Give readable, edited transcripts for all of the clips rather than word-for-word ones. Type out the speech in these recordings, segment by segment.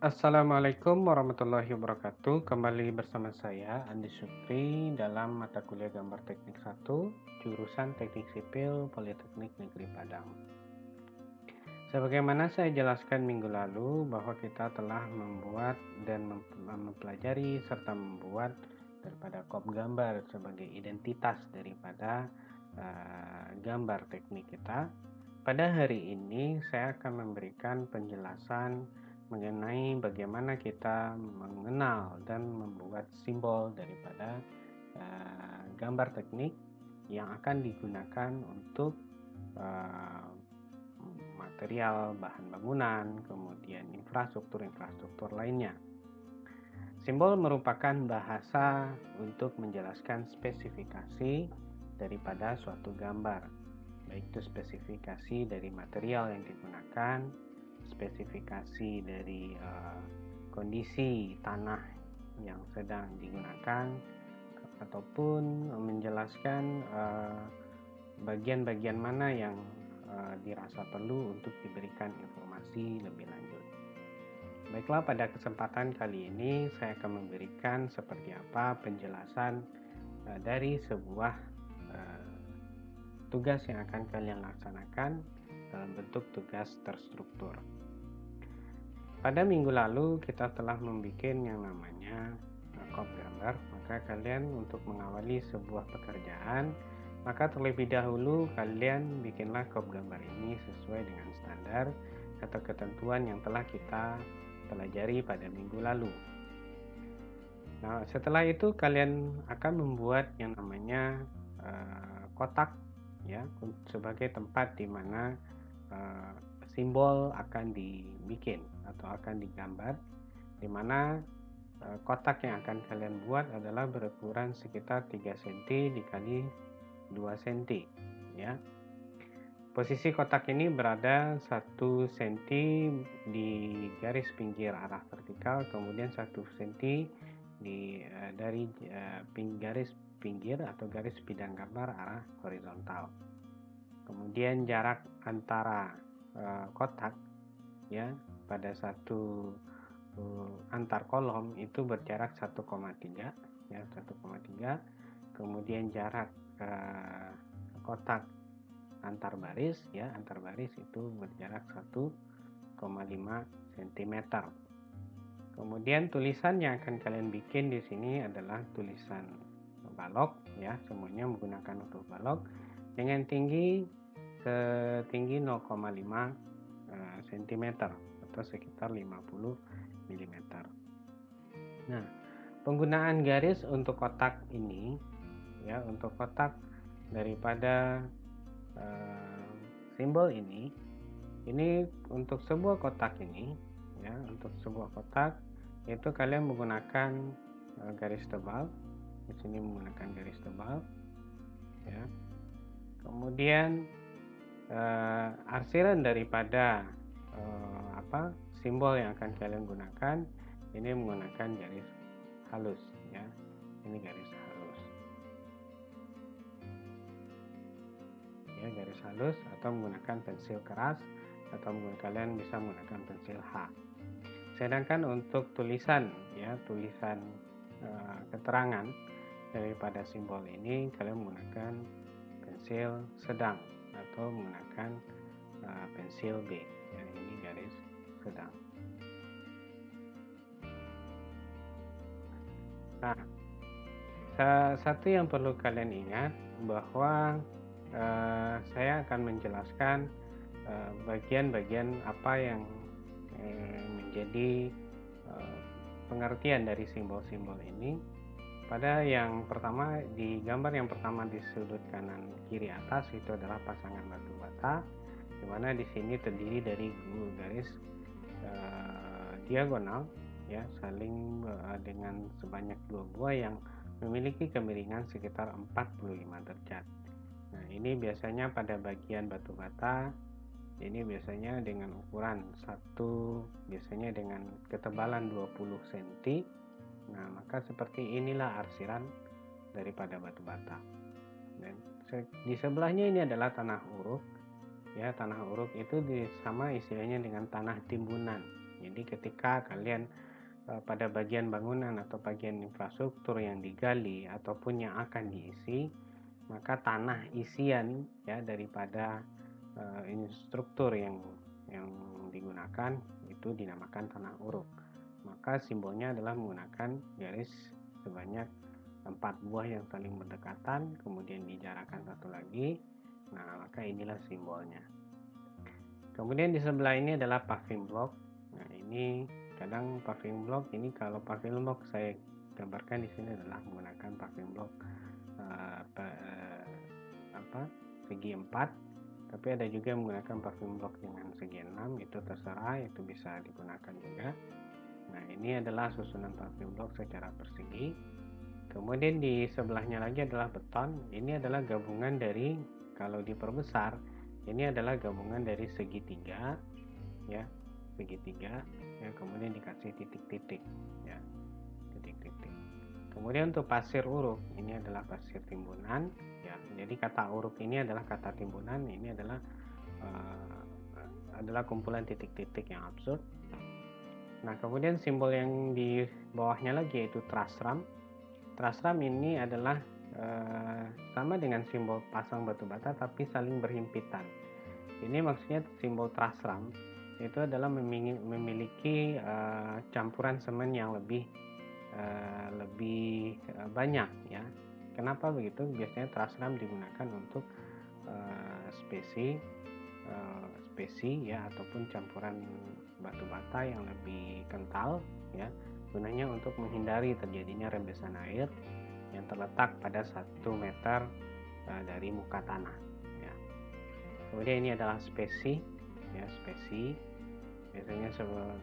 Assalamualaikum warahmatullahi wabarakatuh. Kembali bersama saya Andi Supri dalam mata kuliah Gambar Teknik 1, jurusan Teknik Sipil Politeknik Negeri Padang. Sebagaimana saya jelaskan minggu lalu bahwa kita telah membuat dan mempelajari serta membuat daripada kop gambar sebagai identitas daripada gambar teknik kita. Pada hari ini saya akan memberikan penjelasan mengenai bagaimana kita mengenal dan membuat simbol daripada gambar teknik yang akan digunakan untuk material bahan bangunan, kemudian infrastruktur lainnya. Simbol merupakan bahasa untuk menjelaskan spesifikasi daripada suatu gambar, baik itu spesifikasi dari material yang digunakan, spesifikasi dari kondisi tanah yang sedang digunakan, ataupun menjelaskan bagian-bagian mana yang dirasa perlu untuk diberikan informasi lebih lanjut. Baiklah, pada kesempatan kali ini saya akan memberikan seperti apa penjelasan dari sebuah tugas yang akan kalian laksanakan dalam bentuk tugas terstruktur. Pada minggu lalu kita telah membuat yang namanya kop gambar, maka kalian untuk mengawali sebuah pekerjaan, maka terlebih dahulu kalian bikinlah kop gambar ini sesuai dengan standar atau ketentuan yang telah kita pelajari pada minggu lalu. Nah, setelah itu kalian akan membuat yang namanya kotak ya sebagai tempat di mana simbol akan dibikin atau akan digambar, di mana kotak yang akan kalian buat adalah berukuran sekitar 3 cm dikali 2 cm ya. Posisi kotak ini berada 1 cm di garis pinggir arah vertikal, kemudian 1 cm dari garis pinggir atau garis bidang gambar arah horizontal. Kemudian jarak antara kotak ya pada satu antar kolom itu berjarak 1,3 ya, 1,3. Kemudian jarak kotak antar baris itu berjarak 1,5 cm. Kemudian tulisan yang akan kalian bikin di sini adalah tulisan balok ya, semuanya menggunakan huruf balok dengan tinggi setinggi 0,5 cm atau sekitar 50 mm. Nah, penggunaan garis untuk kotak ini ya, untuk kotak daripada simbol ini untuk sebuah kotak ini ya, untuk sebuah kotak itu kalian menggunakan garis tebal. Di sini menggunakan garis tebal ya. Kemudian arsiran daripada simbol yang akan kalian gunakan ini menggunakan garis halus ya. Ini garis halus ya, garis halus, atau menggunakan pensil keras, atau kalian bisa menggunakan pensil H. Sedangkan untuk tulisan ya, tulisan keterangan daripada simbol ini kalian menggunakan pensil sedang atau menggunakan pensil B ya, ini garis sedang. Nah, satu yang perlu kalian ingat bahwa saya akan menjelaskan bagian-bagian apa yang menjadi pengertian dari simbol-simbol ini. Pada yang pertama, di gambar yang pertama di sudut kanan kiri atas itu adalah pasangan batu bata, di mana di sini terdiri dari garis diagonal ya, saling dengan sebanyak 2 buah yang memiliki kemiringan sekitar 45 derajat. Nah, ini biasanya pada bagian batu bata ini biasanya dengan ukuran biasanya dengan ketebalan 20 cm. Nah, maka seperti inilah arsiran daripada batu bata. Dan di sebelahnya ini adalah tanah uruk. Ya, tanah uruk itu sama istilahnya dengan tanah timbunan. Jadi ketika kalian pada bagian bangunan atau bagian infrastruktur yang digali ataupun yang akan diisi, maka tanah isian ya daripada struktur yang digunakan itu dinamakan tanah uruk. Maka simbolnya adalah menggunakan garis sebanyak 4 buah yang saling berdekatan, kemudian dijarakkan satu lagi. Nah, maka inilah simbolnya. Kemudian di sebelah ini adalah paving block. Nah, ini kadang paving block ini, kalau paving block saya gambarkan di sini adalah menggunakan paving block segi 4, tapi ada juga menggunakan paving block dengan segi 6, itu terserah, itu bisa digunakan juga. Nah, ini adalah susunan paving block secara persegi. Kemudian di sebelahnya lagi adalah beton. Ini adalah gabungan dari, kalau diperbesar, ini adalah gabungan dari segitiga ya, segitiga ya, kemudian dikasih titik-titik ya, titik-titik. Kemudian untuk pasir uruk, ini adalah pasir timbunan ya. Jadi kata uruk ini adalah kata timbunan, ini adalah kumpulan titik-titik yang absurd. Nah, kemudian simbol yang di bawahnya lagi yaitu truss ram. Truss ram ini adalah sama dengan simbol pasang batu bata tapi saling berhimpitan. Ini maksudnya simbol truss ram itu adalah memiliki campuran semen yang lebih banyak ya. Kenapa begitu? Biasanya truss ram digunakan untuk spesi ya, ataupun campuran batu bata yang lebih kental ya, gunanya untuk menghindari terjadinya rembesan air yang terletak pada 1 meter dari muka tanah ya. Kemudian ini adalah spesi ya, spesi biasanya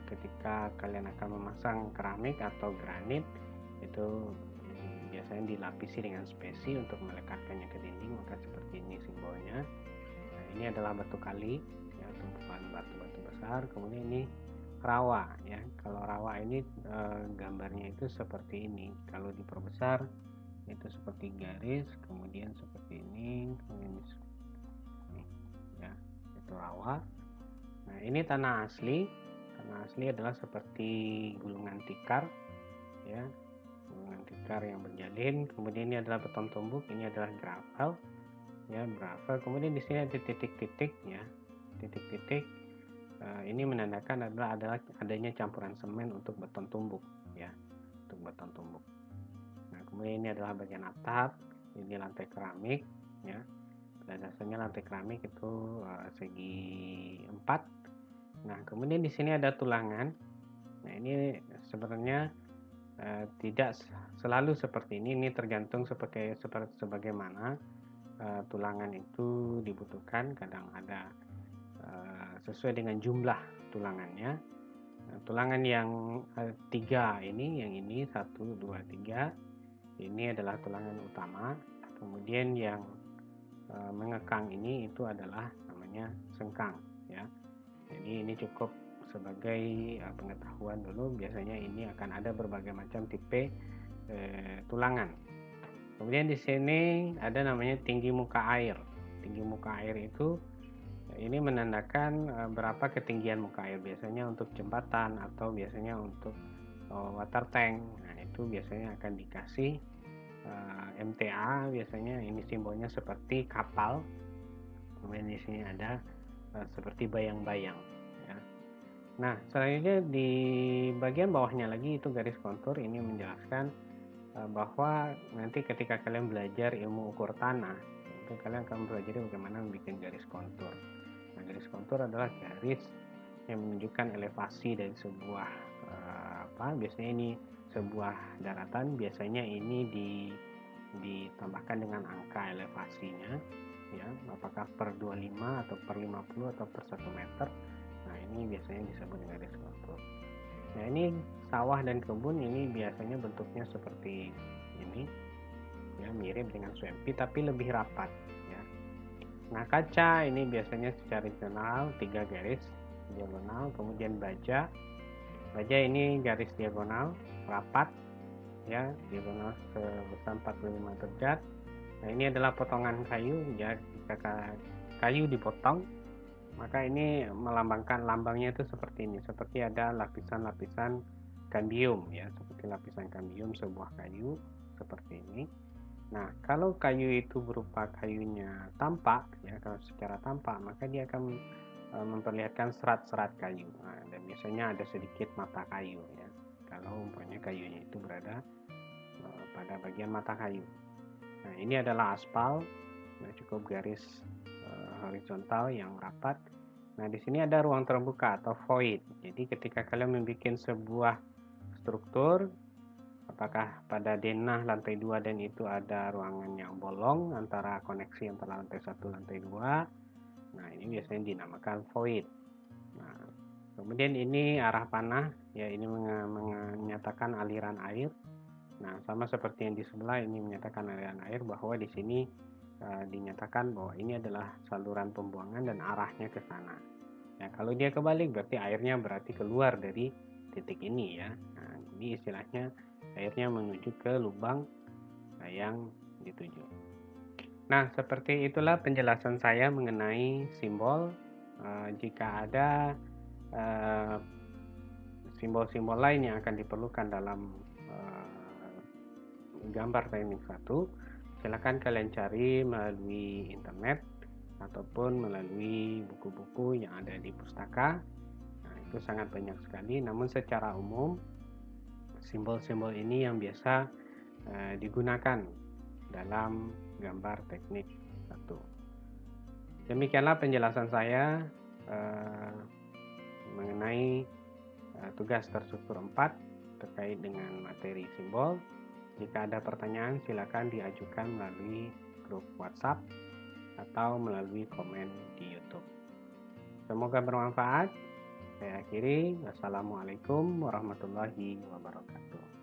ketika kalian akan memasang keramik atau granit itu biasanya dilapisi dengan spesi untuk melekatkannya ke dinding, maka seperti ini simbolnya. Nah, ini adalah batu kali ya, tumpukan batu-batu besar. Kemudian ini rawa ya. Kalau rawa ini gambarnya itu seperti ini. Kalau diperbesar itu seperti garis, kemudian seperti ini, kemudian ini ya, itu rawa. Nah, ini tanah asli. Tanah asli adalah seperti gulungan tikar ya, gulungan tikar yang berjalin. Kemudian ini adalah beton tumbuk, ini adalah gravel ya, gravel. Kemudian di sini ada titik-titik ya, titik-titik. Ini menandakan adalah adanya campuran semen untuk beton tumbuk ya, untuk beton tumbuk. Nah, kemudian ini adalah bagian atap, ini lantai keramik ya. Pada dasarnya lantai keramik itu segi 4. Nah, kemudian di sini ada tulangan. Nah, ini sebenarnya tidak selalu seperti ini. Ini tergantung sebagaimana tulangan itu dibutuhkan. Kadang ada sesuai dengan jumlah tulangannya. Nah, tulangan yang 3 ini, yang ini 1, 2, 3, ini adalah tulangan utama. Kemudian yang mengekang ini itu adalah namanya sengkang ya. Jadi ini cukup sebagai pengetahuan dulu. Biasanya ini akan ada berbagai macam tipe tulangan. Kemudian di sini ada namanya tinggi muka air. Tinggi muka air itu ini menandakan berapa ketinggian muka air, biasanya untuk jembatan atau biasanya untuk water tank. Nah, itu biasanya akan dikasih MTA, biasanya ini simbolnya seperti kapal. Kemudian di sini ada seperti bayang-bayang ya. Nah, selanjutnya di bagian bawahnya lagi itu garis kontur. Ini menjelaskan bahwa nanti ketika kalian belajar ilmu ukur tanah itu kalian akan belajar bagaimana membuat garis kontur. Nah, garis kontur adalah garis yang menunjukkan elevasi dari sebuah biasanya ini sebuah daratan, biasanya ini ditambahkan dengan angka elevasinya ya, apakah per 25 atau per 50 atau per 1 meter. Nah, ini biasanya disebut dengan garis kontur. Nah, ini sawah dan kebun, ini biasanya bentuknya seperti ini ya, mirip dengan swampi tapi lebih rapat ya. Nah, kaca ini biasanya secara diagonal 3 garis diagonal. Kemudian baja ini garis diagonal rapat ya, diagonal sebesar 45 derajat. Nah, ini adalah potongan kayu ya, jika kayu dipotong Maka ini melambangkan, lambangnya itu seperti ini, seperti ada lapisan-lapisan kambium ya, seperti lapisan kambium sebuah kayu seperti ini. Nah, kalau kayu itu berupa kayunya tampak ya, kalau secara tampak maka dia akan memperlihatkan serat-serat kayu. Nah, dan biasanya ada sedikit mata kayu ya. Kalau umpamanya kayunya itu berada pada bagian mata kayu. Nah, ini adalah aspal, cukup garis horizontal yang rapat. Nah, di sini ada ruang terbuka atau void. Jadi ketika kalian membuat sebuah struktur, apakah pada denah lantai 2 dan itu ada ruangan yang bolong antara koneksi antara lantai 1 lantai 2. Nah, ini biasanya dinamakan void. Nah, kemudian ini arah panah, ya ini menyatakan aliran air. Nah, sama seperti yang di sebelah, ini menyatakan aliran air, bahwa di sini dinyatakan bahwa ini adalah saluran pembuangan dan arahnya ke sana. Ya, kalau dia kebalik berarti airnya berarti keluar dari titik ini ya. Nah, ini istilahnya airnya menuju ke lubang yang dituju. Nah, seperti itulah penjelasan saya mengenai simbol. Jika ada simbol-simbol lain yang akan diperlukan dalam gambar teknik 1, silakan kalian cari melalui internet ataupun melalui buku-buku yang ada di pustaka. Nah, itu sangat banyak sekali, namun secara umum simbol-simbol ini yang biasa digunakan dalam gambar teknik 1. Demikianlah penjelasan saya mengenai tugas terstruktur 4 terkait dengan materi simbol. Jika ada pertanyaan, silakan diajukan melalui grup WhatsApp atau melalui komen di YouTube. Semoga bermanfaat. Saya akhiri. Wassalamualaikum warahmatullahi wabarakatuh.